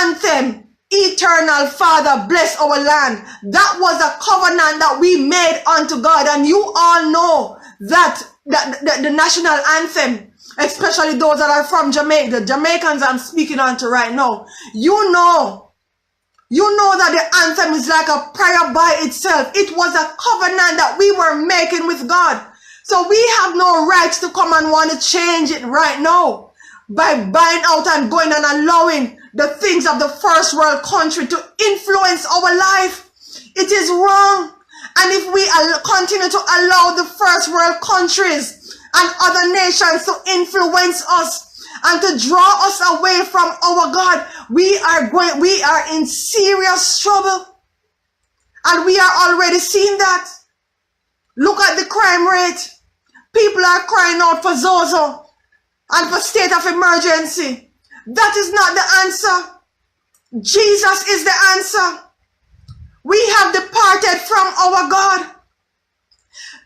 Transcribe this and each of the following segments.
anthem, Eternal Father, bless our land. That was a covenant that we made unto God. And you all know that the national anthem, especially those that are from Jamaica, the Jamaicans I'm speaking unto right now, you know that the anthem is like a prayer by itself. It was a covenant that we were making with God. So we have no rights to come and want to change it right now by buying out and going and allowing the things of the first world country to influence our life. It is wrong. And if we continue to allow the first world countries and other nations to influence us and to draw us away from our God, we are in serious trouble. And we are already seeing that. Look at the crime rate. People are crying out for Zozo and for state of emergency. That is not the answer. Jesus is the answer. We have departed from our God.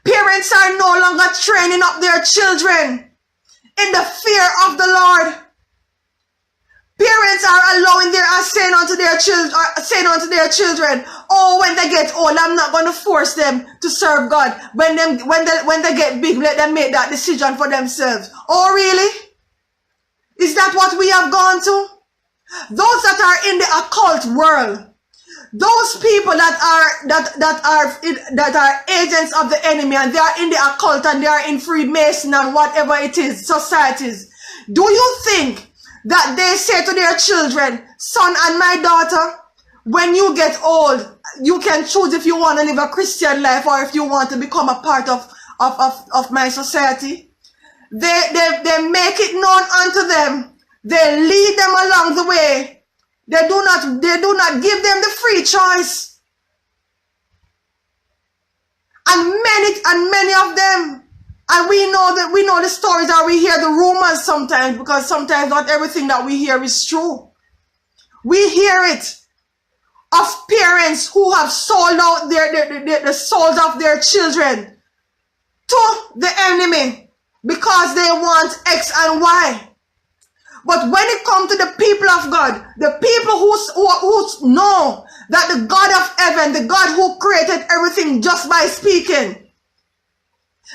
Parents are no longer training up their children in the fear of the Lord. Parents are saying unto their children, oh, when they get old, I'm not going to force them to serve God. When they get big, let them make that decision for themselves. Oh, really? Is that what we have gone to? Those that are in the occult world, those people that are agents of the enemy, and they are in the occult and they are in Freemason and whatever it is, societies. Do you think that they say to their children, son and my daughter, when you get old, you can choose if you want to live a Christian life or if you want to become a part of my society? They make it known unto them. They lead them along the way. They do not give them the free choice. And many of them, and we know the stories, or we hear the rumors sometimes, because sometimes not everything that we hear is true. We hear it of parents who have sold out the souls of their children to the enemy because they want X and Y. But when it comes to the people of God, the people who know that the God of heaven, the God who created everything just by speaking,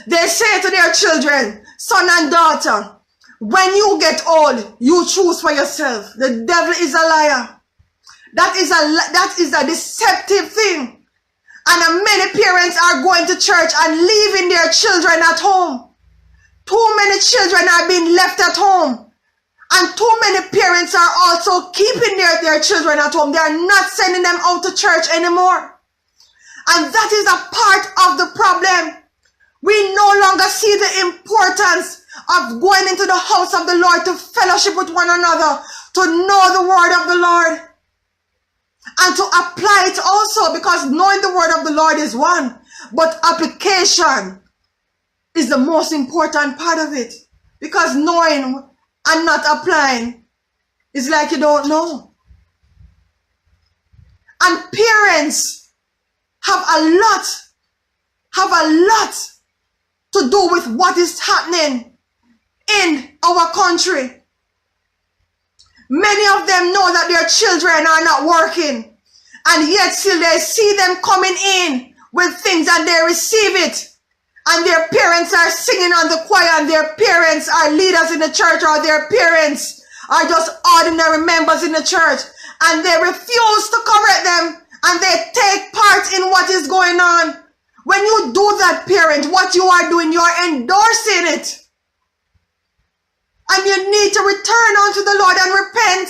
they say to their children, son and daughter, when you get old, you choose for yourself. The devil is a liar. That is a deceptive thing. And many parents are going to church and leaving their children at home. Too many children are being left at home. And too many parents are also keeping their children at home. They are not sending them out to church anymore. And that is a part of the problem. We no longer see the importance of going into the house of the Lord to fellowship with one another, to know the word of the Lord, and to apply it also, because knowing the word of the Lord is one, but application is the most important part of it. Because knowing and not applying is like you don't know. And parents have a lot to do with what is happening in our country. Many of them know that their children are not working, and yet still they see them coming in with things and they receive it. And their parents are singing on the choir, and their parents are leaders in the church, or their parents are just ordinary members in the church, and they refuse to correct them, and they take part in what is going on. When you do that, parent, what you are doing, you are endorsing it. And you need to return unto the Lord and repent.